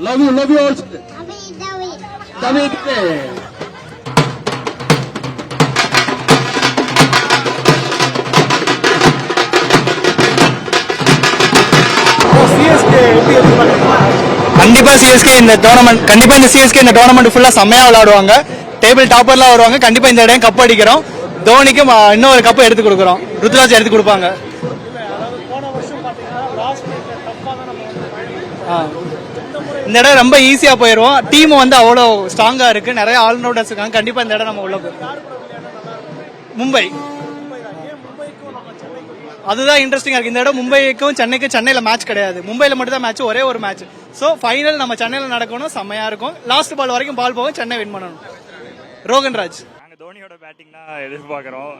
Love you also. David. கண்டிப்பா CSK இந்த tournament ஃபுல்லா செம்மையா விளையாடுவாங்க. டேபிள் டாப்பர்லாம் வருவாங்க. கண்டிப்பா இந்த இடம் கப் அடிக்கிறோம். தோனிக்கு இன்னொரு கப் எடுத்து கொடுக்குறோம். ருத்ராஜ் எடுத்து கொடுப்பாங்க. இந்த இடம் ரொம்ப ஈஸியா போயிடும். டீம் அவ்வளோ ஸ்ட்ராங்கா இருக்கு. நிறைய ஆல்ரவுண்டர்ஸ் இருக்காங்க. கண்டிப்பா இந்த இடம் நம்ம உள்ள போயிடும். மும்பை அதுதான் இன்ட்ரெஸ்டிங்கா இருக்கு. இந்த இடம் மும்பைக்கும் சென்னையில மேட்ச் கிடையாது. மும்பைல மட்டும் தான் மேட்ச், ஒரே ஒரு மேட்ச். சோ ஃபைனல் நம்ம சென்னையில நடக்கணும். செம்மையா இருக்கும். லாஸ்ட் பால் வரைக்கும் பால் போகும். சென்னை வின் பண்ணணும். ரோகன்ராஜ். தோனியோட பேட்டிங் தான் எதிர்பார்க்குறோம்.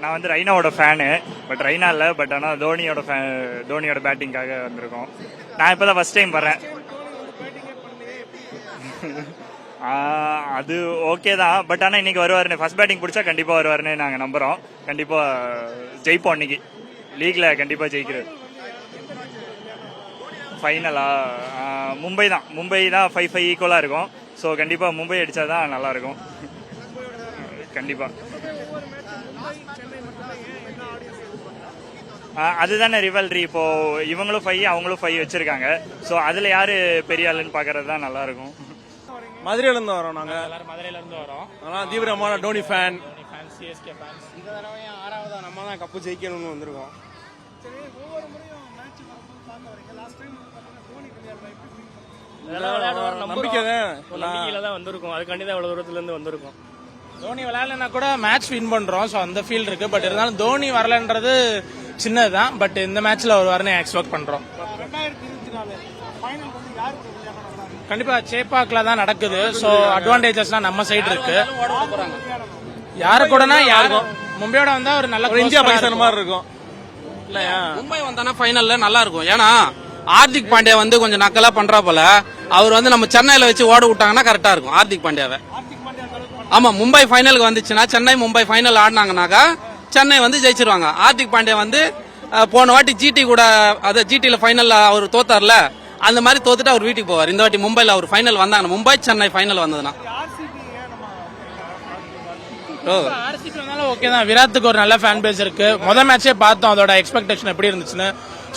நான் ரெய்னாவோட ஃபேனு, பட் ரெய்னா இல்லை, பட் ஆனால் தோனியோட பேட்டிங்காக வந்திருக்கோம். நான் இப்போ தான் ஃபர்ஸ்ட் டைம் வர்றேன். அது ஓகே தான், பட் ஆனால் இன்னைக்கு வருவாருன்னு, ஃபர்ஸ்ட் பேட்டிங் பிடிச்சா கண்டிப்பாக வருவாருன்னு நாங்கள் நம்புகிறோம். கண்டிப்பாக ஜெயிப்போம். இன்னைக்கு லீக்ல கண்டிப்பாக ஜெயிக்கிறது. ஃபைனலா மும்பை தான் 5-5 ஈக்குவலாக இருக்கும். ஸோ கண்டிப்பாக மும்பை அடித்தா தான் நல்லாயிருக்கும். கண்டிப்பா அதுதானே ரிவல்ரி. இப்போ இவங்களும் 5 அவங்களும் 5 வச்சிருக்காங்க. ஸோ அதுல யாரு பெரிய ஆளுன்னு பாக்குறது தான் நல்லா இருக்கும். மதுரையில இருந்து வரோம். நாங்க எல்லாரும் மதுரையில இருந்து வரோம். அதனால தீவிரமான டோனி ஃபேன். CSK fans. இந்த தடவையும் 6வது நம்ம தான் கப்பு ஜெயிக்கணும்னு வந்திருக்கோம். நம்பிக்கையில தான் வந்திருக்கோம். அதுக்காண்டி தான் இவ்வளவு தூரத்துல இருந்து வந்திருக்கோம். தோனி விளையாடலன்னா கூட மேட்ச் வின் பண்றோம். ஸோ அந்த ஃபீல் இருக்கு. பட் இருந்தாலும் தோனி வரலன்றது சின்னதுதான். பட் இந்த மேட்ச்ல ஒரு வரணும் எக்ஸ்பெக்ட் பண்றோம். கண்டிப்பா சேப்பாக்ல தான் நடக்குது. ஸோ அட்வான்டேஜஸ்லாம் நம்ம சைடு இருக்கு. யாரு கூடனா யாருக்கும் மும்பையோட வந்தா ஒரு நல்ல இந்தியா பாகிஸ்தான் மாதிரி இருக்கும் இல்லையா? மும்பை வந்தானா ஃபைனல்ல நல்லா இருக்கும். ஏன்னா ஹார்திக் பாண்டியா கொஞ்சம் நக்கலா பண்றா போல. அவர் நம்ம சென்னையில வச்சு ஓட விட்டாங்கன்னா கரெக்டா இருக்கும் ஹார்திக் பாண்டியாவை. ஆமா, மும்பை ஃபைனலுக்கு வந்துச்சுன்னா, சென்னை மும்பை ஃபைனல் ஆடினாங்கனாக்கா சென்னை ஜெயிச்சிருவாங்க. ஹார்திக் பாண்டியா போன வாட்டி ஜிடி கூட, ஜிடில ஃபைனல்ல அவர் தோத்தார்ல, அந்த மாதிரி தோத்துட்டு அவர் வீட்டுக்கு போவார். இந்த வாட்டி மும்பைல அவர் ஃபைனல் வந்தாங்க. மும்பை சென்னை ஃபைனல் வந்ததுன்னா ஆர்சிபி வந்தாலும் ஓகே தான். விராட்டுக்கு ஒரு நல்ல ஃபேன் பேஸ் இருக்கு. முதல் மேட்சே பார்த்தோம் அதோட எக்ஸ்பெக்டேஷன் எப்படி இருந்துச்சுன்னு.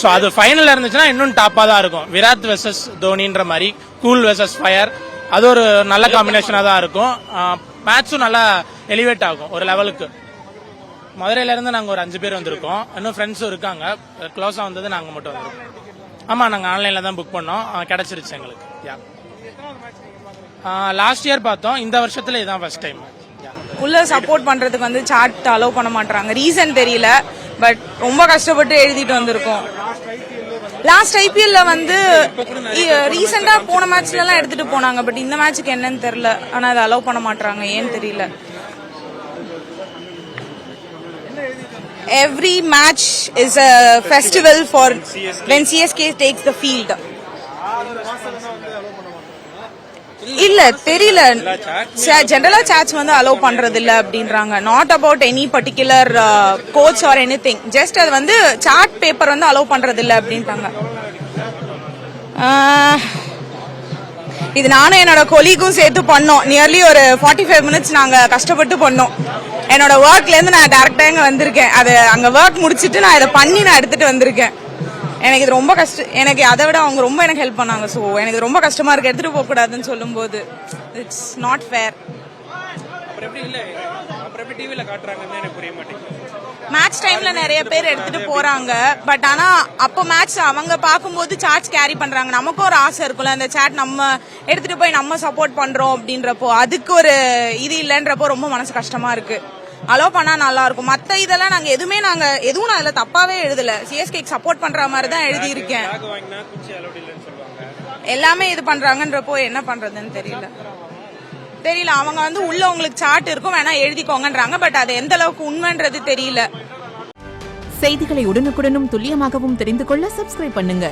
ஸோ அது ஃபைனல் இருந்துச்சுன்னா இன்னும் டாப்பா தான் இருக்கும். விராட் வெர்சஸ் தோனின்ற மாதிரி, கூல் வெர்சஸ் ஃபயர், அது ஒரு நல்ல காம்பினேஷனா தான் இருக்கும். மேட்சும் நல்லா எலிவேட் ஆகும் ஒரு லெவலுக்கு. மதுரையில இருந்து நாங்க ஒரு 5 பேர் வந்திருக்கோம். இன்னும் ஃப்ரெண்ட்ஸும் இருக்காங்க. க்ளோஸா வந்தது நாங்க மட்டும் வந்திருக்கோம். ஆமா, நாங்க ஆன்லைன்ல தான் புக் பண்ணோம். கிடைச்சிருச்சு எங்களுக்கு. லாஸ்ட் இயர் பார்த்தோம். இந்த வருஷத்துல இதான் ஃபர்ஸ்ட் டைம். உள்ள சப்போர்ட் பண்றதுக்கு சாட் அலோவ் பண்ண மாட்டாங்க. ரீசன் தெரியல. பட் ரொம்ப கஷ்டப்பட்டு எழுதிட்டு வந்திருக்கோம். லாஸ்ட் ஐபிஎல்ல ரீசெண்டா போன மேட்ச்ல எல்லாம் எடுத்துட்டு போனாங்க. பட் இந்த மேட்சுக்கு என்னன்னு தெரியல. ஆனா அதை அலோவ் பண்ண மாட்டாங்க. ஏன்னு தெரியல. Every match is a festival for when CSK takes the field. இல்ல தெரியல. ஜெனரலா சாட்ஸ் அலோவ் பண்றது இல்ல அப்படின்றாங்க. Not about any particular coach or anything. Just அது சார்ட் பேப்பர் அலோவ் பண்றது இல்ல அப்படின்ட்டாங்க. இது நானும் என்னோட கொலீகும் சேர்த்து பண்ணோம். நியர்லி ஒரு 45 மினிட்ஸ் நாங்க கஷ்டப்பட்டு பண்ணோம். என்னோட ஒர்க்ல இருந்து நான் டைரக்டா இங்க வந்திருக்கேன். அது அங்க ஒர்க் முடிச்சிட்டு நான் இதை பண்ணி நான் எடுத்துட்டு வந்திருக்கேன். எனக்கு இது ரொம்ப கஷ்டம். எனக்கு அதை விட அவங்க ரொம்ப எனக்கு ஹெல்ப் பண்ணாங்க. ஸோ எனக்கு ரொம்ப கஷ்டமா இருக்கு எடுத்துட்டு போக கூடாதுன்னு சொல்லும்போது. It's not fair. மேட்ச் டைம்ல நிறைய பேர் எடுத்துட்டு போறாங்க. பட் ஆனா அப்போ மேட்ச் அவங்க பார்க்கும்போது சார்ட்ஸ் கேரி பண்றாங்க. நமக்கும் ஒரு ஆசை இருக்கும்ல, அந்த சாட் நம்ம எடுத்துட்டு போய் நம்ம சப்போர்ட் பண்றோம் அப்படின்றப்போ அதுக்கு ஒரு இது இல்லைன்றப்போ ரொம்ப மனசு கஷ்டமா இருக்கு. அலோவ் பண்ணா நல்லா இருக்கும். மத்த இதெல்லாம் எதுவும் நான் இதுல தப்பாவே எழுதல. சிஎஸ்கேக்கு சப்போர்ட் பண்ற மாதிரி தான் எழுதி இருக்கேன். எல்லாமே இது பண்றாங்கன்றப்போ என்ன பண்றதுன்னு தெரியல. அவங்க உள்ள உங்களுக்கு சார்ட் இருக்கும், வேணா எழுதிக்கோங்கன்றாங்க. பட் அது எந்த அளவுக்கு உண்மைன்றது தெரியல. செய்திகளை உடனுக்குடனும் துல்லியமாகவும் தெரிந்து கொள்ள சப்ஸ்கிரைப் பண்ணுங்க.